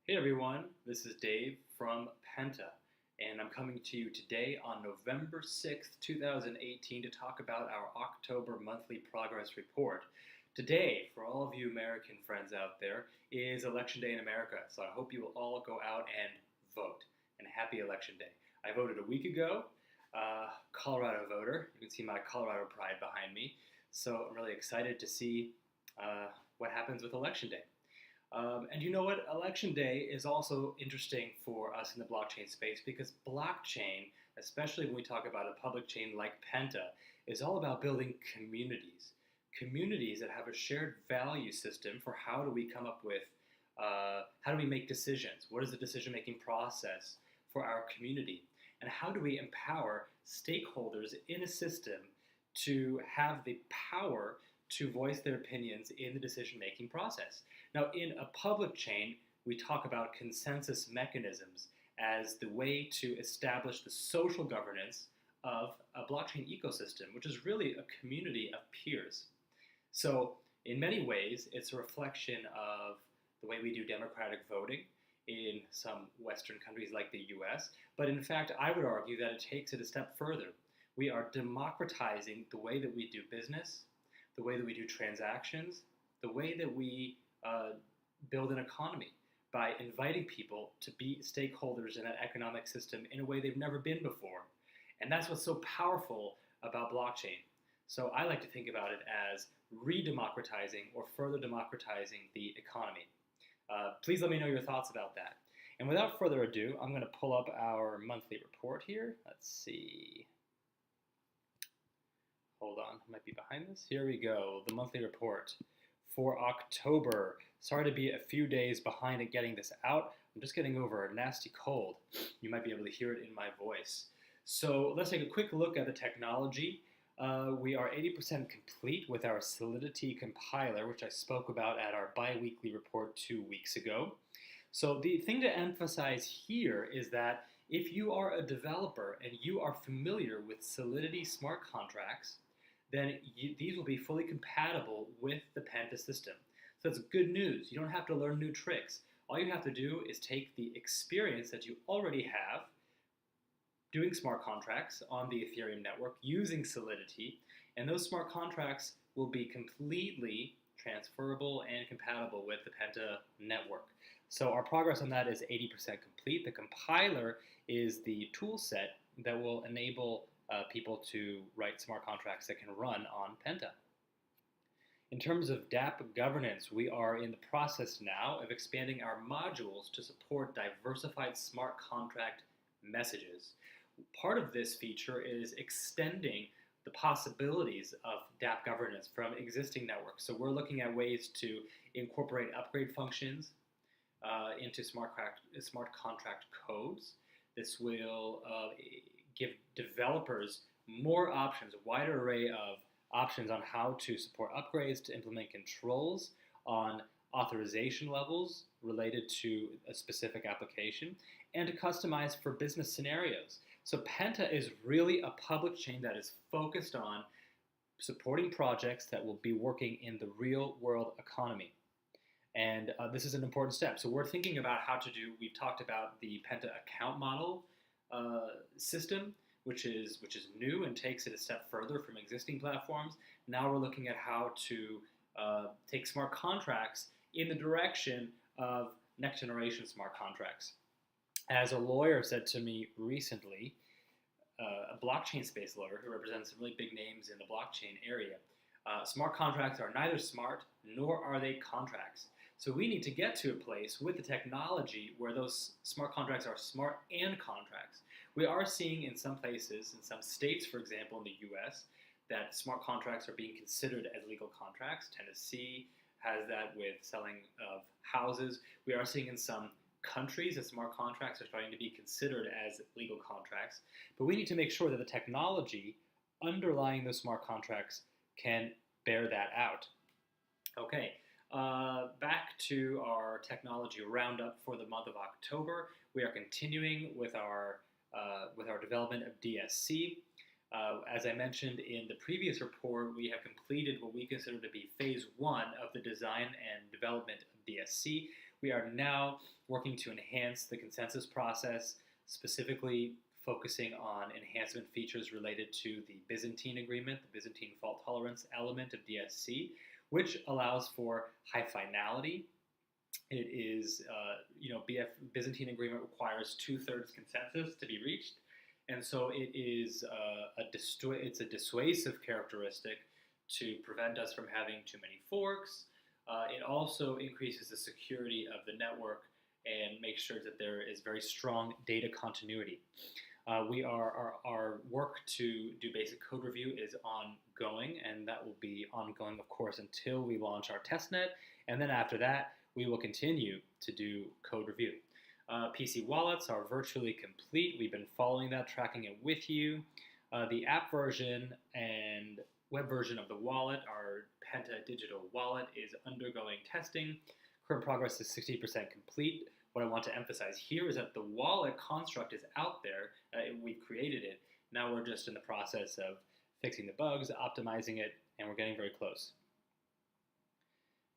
Hey everyone, this is Dave from Penta, and I'm coming to you today on November 6th, 2018 to talk about our October monthly progress report. Today, for all of you American friends out there, is Election Day in America, so I hope you will all go out and vote. And happy Election Day. I voted a week ago, Colorado voter. You can see my Colorado pride behind me, so I'm really excited to see what happens with Election Day. And you know what? Election Day is also interesting for us in the blockchain space because blockchain, especially when we talk about a public chain like Penta, is all about building communities. Communities that have a shared value system for how do we come up with, how do we make decisions? What is the decision making process for our community? And how do we empower stakeholders in a system to have the power to voice their opinions in the decision-making process? Now, in a public chain, we talk about consensus mechanisms as the way to establish the social governance of a blockchain ecosystem, which is really a community of peers. So, in many ways, it's a reflection of the way we do democratic voting in some Western countries like the US. But in fact, I would argue that it takes it a step further. We are democratizing the way that we do business, the way that we do transactions, the way that we build an economy by inviting people to be stakeholders in an economic system in a way they've never been before. And that's what's so powerful about blockchain. So I like to think about it as re-democratizing or further democratizing the economy. Please let me know your thoughts about that. And without further ado, I'm going to pull up our monthly report here. Let's see. Hold on, I might be behind this. Here we go, the monthly report for October. Sorry to be a few days behind at getting this out. I'm just getting over a nasty cold. You might be able to hear it in my voice. So let's take a quick look at the technology. We are 80% complete with our Solidity compiler, which I spoke about at our bi-weekly report 2 weeks ago. So the thing to emphasize here is that if you are a developer and you are familiar with Solidity smart contracts, then these will be fully compatible with the Penta system. So that's good news. You don't have to learn new tricks. All you have to do is take the experience that you already have doing smart contracts on the Ethereum network using Solidity, and those smart contracts will be completely transferable and compatible with the Penta network. So our progress on that is 80% complete. The compiler is the tool set that will enable people to write smart contracts that can run on Penta. In terms of dApp governance, we are in the process now of expanding our modules to support diversified smart contract messages. Part of this feature is extending the possibilities of dApp governance from existing networks. So we're looking at ways to incorporate upgrade functions into smart contract codes. This will give developers more options, a wider array of options on how to support upgrades, to implement controls on authorization levels related to a specific application, and to customize for business scenarios. So Penta is really a public chain that is focused on supporting projects that will be working in the real world economy. And this is an important step. So we're thinking about how to do, we've talked about the Penta account model system, which is new and takes it a step further from existing platforms. Now we're looking at how to take smart contracts in the direction of next generation smart contracts. As a lawyer said to me recently, a blockchain space lawyer who represents some really big names in the blockchain area, smart contracts are neither smart nor are they contracts. So we need to get to a place with the technology where those smart contracts are smart and contracts. We are seeing in some places, in some states, for example, in the US, that smart contracts are being considered as legal contracts. Tennessee has that with selling of houses. We are seeing in some countries that smart contracts are starting to be considered as legal contracts. But we need to make sure that the technology underlying those smart contracts can bear that out. Okay. Back to our technology roundup for the month of October. We are continuing with our development of DSC. As I mentioned in the previous report, we have completed what we consider to be phase one of the design and development of DSC. We are now working to enhance the consensus process, specifically focusing on enhancement features related to the Byzantine agreement, the Byzantine fault tolerance element of DSC, which allows for high finality. It is, Byzantine agreement requires 2/3 consensus to be reached, and so it is it's a dissuasive characteristic to prevent us from having too many forks. It also increases the security of the network and makes sure that there is very strong data continuity. Our work to do basic code review is ongoing, and that will be ongoing, of course, until we launch our testnet. And then after that, we will continue to do code review. PC wallets are virtually complete. We've been following that, tracking it with you. The app version and web version of the wallet, our Penta digital wallet, is undergoing testing. Current progress is 60% complete. What I want to emphasize here is that the wallet construct is out there. We've created it. Now we're just in the process of fixing the bugs, optimizing it, and we're getting very close.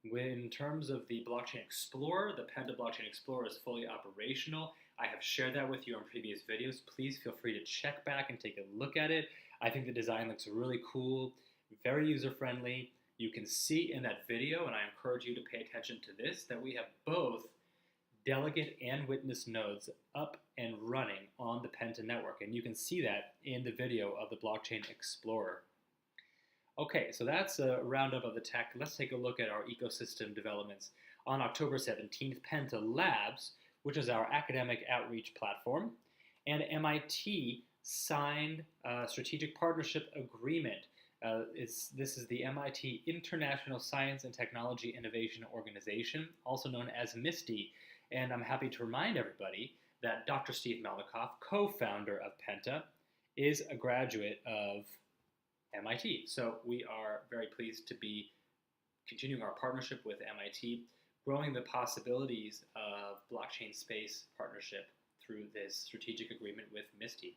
In terms of the Blockchain Explorer, the Penta Blockchain Explorer is fully operational. I have shared that with you on previous videos. Please feel free to check back and take a look at it. I think the design looks really cool, very user-friendly. You can see in that video, and I encourage you to pay attention to this, that we have both delegate and witness nodes up and running on the Penta network, and you can see that in the video of the Blockchain Explorer. Okay, so that's a roundup of the tech. Let's take a look at our ecosystem developments. On October 17th, Penta Labs, which is our academic outreach platform, and MIT signed a strategic partnership agreement. This is the MIT International Science and Technology Innovation Organization, also known as MISTI. And I'm happy to remind everybody that Dr. Steve Melnikoff, co-founder of Penta, is a graduate of MIT. So we are very pleased to be continuing our partnership with MIT, growing the possibilities of blockchain space partnership through this strategic agreement with MISTI.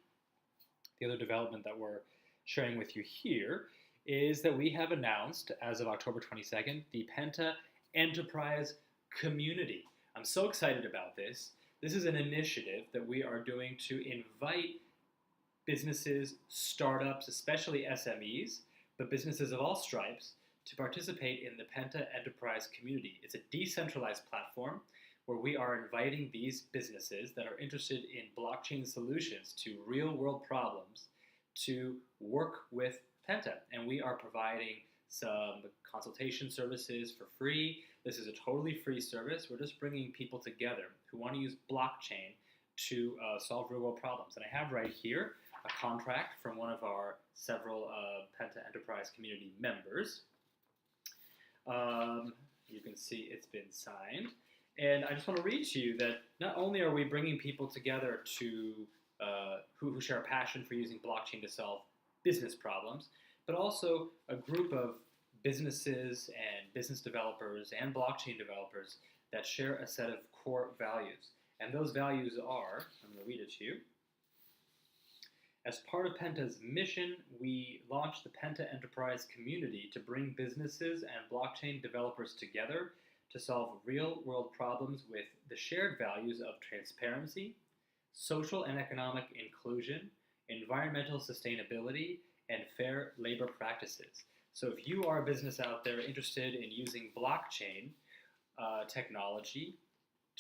The other development that we're sharing with you here is that we have announced, as of October 22nd, the Penta Enterprise Community. I'm so excited about this. This is an initiative that we are doing to invite businesses, startups, especially SMEs, but businesses of all stripes, to participate in the Penta Enterprise Community. It's a decentralized platform where we are inviting these businesses that are interested in blockchain solutions to real-world problems to work with Penta. And we are providing some consultation services for free. This is a totally free service. We're just bringing people together who want to use blockchain to solve real-world problems. And I have right here a contract from one of our several Penta Enterprise Community members. You can see it's been signed. And I just want to read to you that not only are we bringing people together to who share a passion for using blockchain to solve business problems, but also a group of businesses and business developers and blockchain developers that share a set of core values. And those values are, I'm going to read it to you. As part of Penta's mission, we launched the Penta Enterprise Community to bring businesses and blockchain developers together to solve real-world problems with the shared values of transparency, social and economic inclusion, environmental sustainability, and fair labor practices. So if you are a business out there interested in using blockchain technology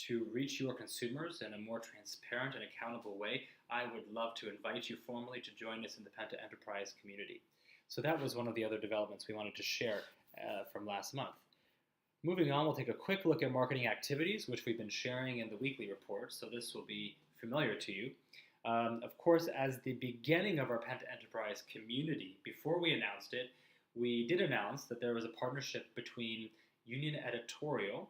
to reach your consumers in a more transparent and accountable way, I would love to invite you formally to join us in the Penta Enterprise Community. So that was one of the other developments we wanted to share from last month. Moving on, we'll take a quick look at marketing activities, which we've been sharing in the weekly report, so this will be familiar to you. Of course, as the beginning of our Penta Enterprise Community, before we announced it, we did announce that there was a partnership between Union Editorial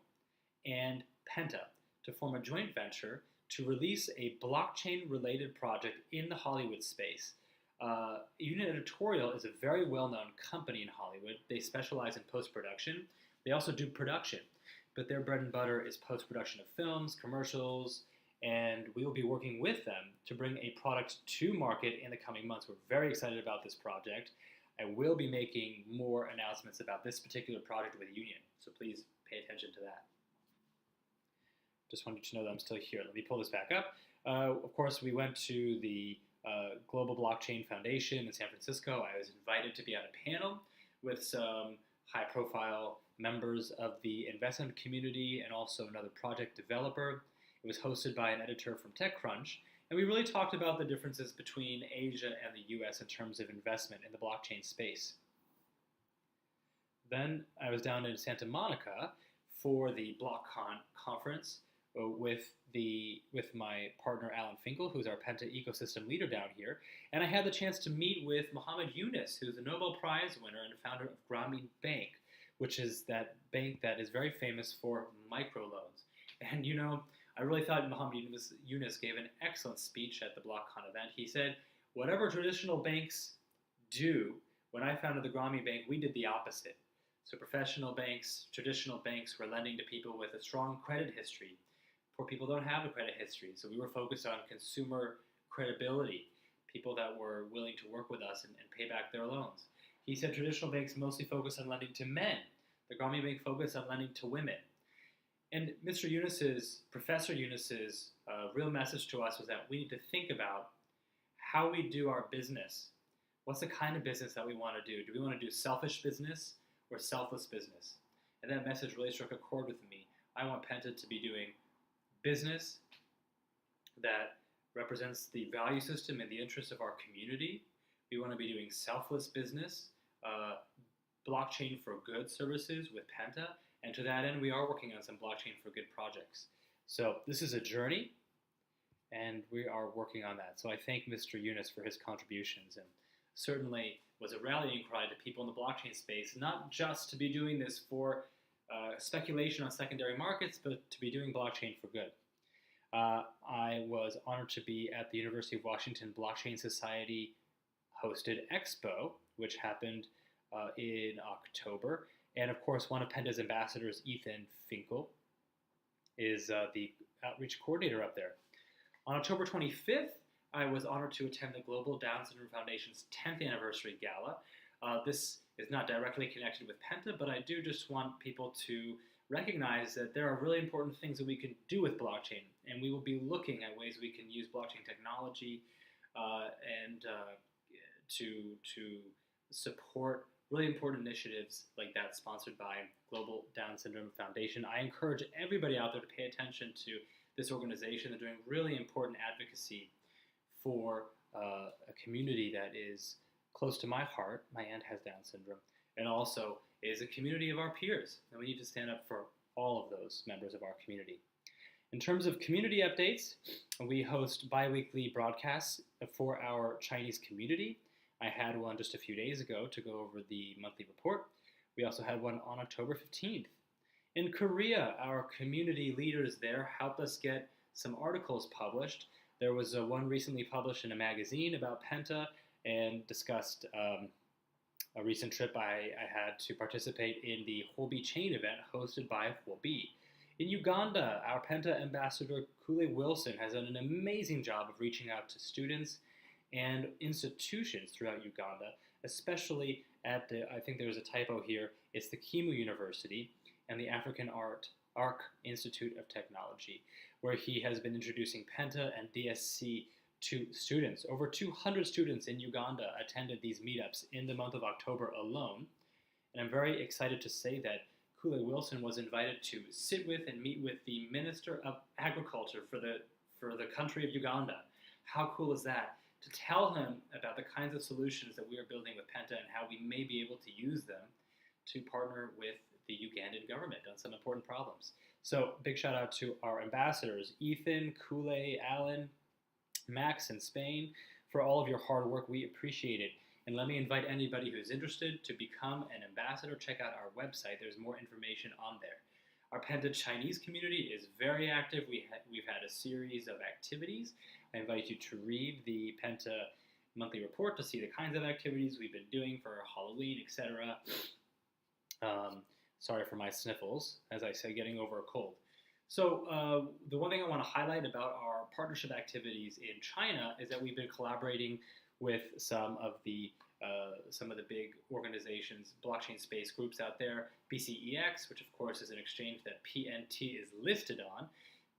and Penta to form a joint venture to release a blockchain-related project in the Hollywood space. Union Editorial is a very well-known company in Hollywood. They specialize in post-production. They also do production, but their bread and butter is post-production of films, commercials, and we will be working with them to bring a product to market in the coming months. We're very excited about this project, and we'll be making more announcements about this particular project with Union, so please pay attention to that. Just wanted you to know that I'm still here. Let me pull this back up. Of course, we went to the Global Blockchain Foundation in San Francisco. I was invited to be on a panel with some high-profile members of the investment community and also another project developer. It was hosted by an editor from TechCrunch, and we really talked about the differences between Asia and the US in terms of investment in the blockchain space. Then I was down in Santa Monica for the BlockCon conference with my partner Alan Finkel, who's our Penta ecosystem leader down here, and I had the chance to meet with Mohammed Yunus, who's a Nobel Prize winner and founder of Grameen Bank, which is that bank that is very famous for microloans. And you know, I really thought Mohammed Yunus gave an excellent speech at the BlockCon event. He said, whatever traditional banks do, when I founded the Grameen Bank, we did the opposite. So professional banks, traditional banks were lending to people with a strong credit history. Poor people don't have a credit history, so we were focused on consumer credibility, people that were willing to work with us and pay back their loans. He said traditional banks mostly focus on lending to men. The Grameen Bank focused on lending to women. And Professor Yunus's real message to us was that we need to think about how we do our business. What's the kind of business that we want to do? Do we want to do selfish business or selfless business? And that message really struck a chord with me. I want Penta to be doing business that represents the value system and the interests of our community. We want to be doing selfless business, blockchain for good services with Penta, and to that end, we are working on some blockchain for good projects. So this is a journey, and we are working on that. So I thank Mr. Yunus for his contributions, and certainly was a rallying cry to people in the blockchain space, not just to be doing this for speculation on secondary markets, but to be doing blockchain for good. I was honored to be at the University of Washington Blockchain Society hosted Expo, which happened in October. And of course, one of Penta's ambassadors, Ethan Finkel, is the outreach coordinator up there. On October 25th, I was honored to attend the Global Down Syndrome Foundation's 10th anniversary gala. This is not directly connected with Penta, but I do just want people to recognize that there are really important things that we can do with blockchain, and we will be looking at ways we can use blockchain technology and to support really important initiatives like that sponsored by Global Down Syndrome Foundation. I encourage everybody out there to pay attention to this organization. They're doing really important advocacy for a community that is close to my heart. My aunt has Down syndrome, and also is a community of our peers, and we need to stand up for all of those members of our community. In terms of community updates, we host bi-weekly broadcasts for our Chinese community. I had one just a few days ago to go over the monthly report. We also had one on October 15th. In Korea, our community leaders there helped us get some articles published. There was one recently published in a magazine about Penta and discussed a recent trip I had to participate in the Huobi chain event hosted by Huobi. In Uganda, our Penta ambassador Kule Wilson has done an amazing job of reaching out to students and institutions throughout Uganda, especially at the, I think there's a typo here, it's the Kimu University and the African Arc Institute of Technology, where he has been introducing Penta and DSC to students. Over 200 students in Uganda attended these meetups in the month of October alone, and I'm very excited to say that Kule Wilson was invited to sit with and meet with the Minister of Agriculture for the country of Uganda. How cool is that? To tell him about the kinds of solutions that we are building with Penta and how we may be able to use them to partner with the Ugandan government on some important problems. So big shout out to our ambassadors, Ethan, Kule, Alan, Max in Spain, for all of your hard work. We appreciate it. And let me invite anybody who's interested to become an ambassador. Check out our website. There's more information on there. Our Penta Chinese community is very active. We've had a series of activities. I invite you to read the Penta monthly report to see the kinds of activities we've been doing for Halloween, etc. Sorry for my sniffles, as I say, getting over a cold. So the one thing I want to highlight about our partnership activities in China is that we've been collaborating with some of the big organizations, blockchain space groups out there. BCEX, which of course is an exchange that PNT is listed on.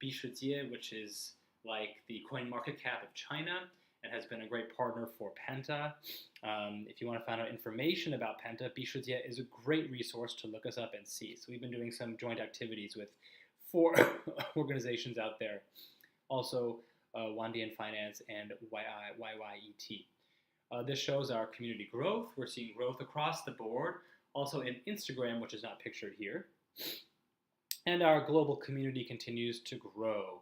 Bishijie, which is like the CoinMarketCap of China and has been a great partner for Penta. If you want to find out information about Penta, Bishijie is a great resource to look us up and see. So we've been doing some joint activities with 4 organizations out there. Also, Wandian Finance and YYET. This shows our community growth. We're seeing growth across the board, also in Instagram, which is not pictured here. And our global community continues to grow.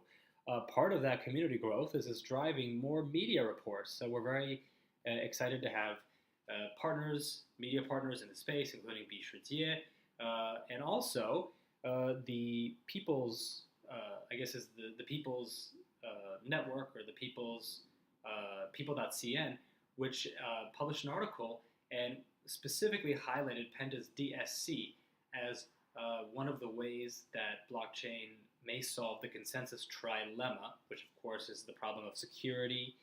Part of that community growth is driving more media reports. So we're very excited to have media partners in the space, including Bishijie, and also the People's, I guess is the People's Network, or the People's People.cn, which published an article and specifically highlighted Penta's DSC as one of the ways that blockchain may solve the consensus trilemma, which of course is the problem of security,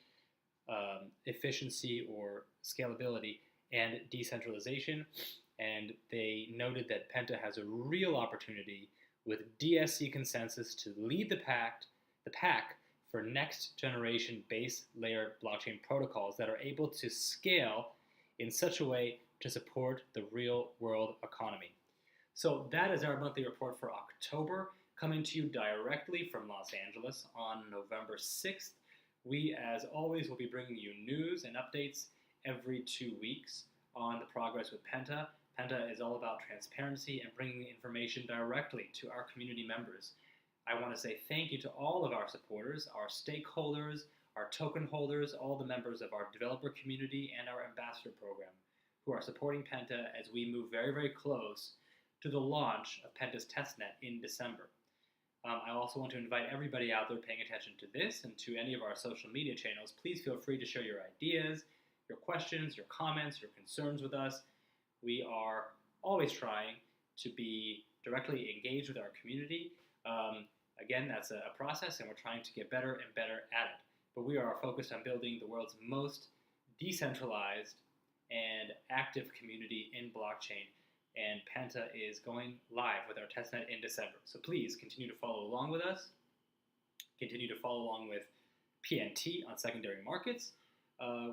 efficiency or scalability, and decentralization. And they noted that Penta has a real opportunity with DSC consensus to lead the pack for next generation base layer blockchain protocols that are able to scale in such a way to support the real world economy. So that is our monthly report for October, coming to you directly from Los Angeles on November 6th. We, as always, will be bringing you news and updates every 2 weeks on the progress with Penta. Penta is all about transparency and bringing information directly to our community members. I want to say thank you to all of our supporters, our stakeholders, our token holders, all the members of our developer community, and our ambassador program who are supporting Penta as we move very, very close to the launch of Penta's testnet in December. I also want to invite everybody out there paying attention to this and to any of our social media channels. Please feel free to share your ideas, your questions, your comments, your concerns with us. We are always trying to be directly engaged with our community. Again, that's a process, and we're trying to get better and better at it. But we are focused on building the world's most decentralized and active community in blockchain. And Penta is going live with our testnet in December. So please continue to follow along with us. Continue to follow along with PNT on secondary markets.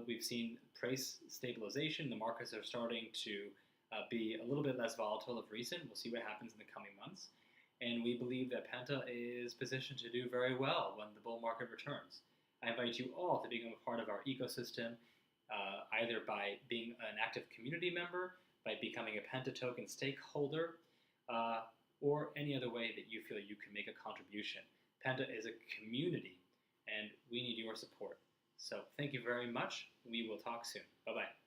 We've seen price stabilization. The markets are starting to be a little bit less volatile of recent. We'll see what happens in the coming months. And we believe that Penta is positioned to do very well when the bull market returns. I invite you all to become a part of our ecosystem, either by being an active community member, by becoming a Penta token stakeholder, or any other way that you feel you can make a contribution. Penta is a community, and we need your support. So thank you very much. We will talk soon. Bye-bye.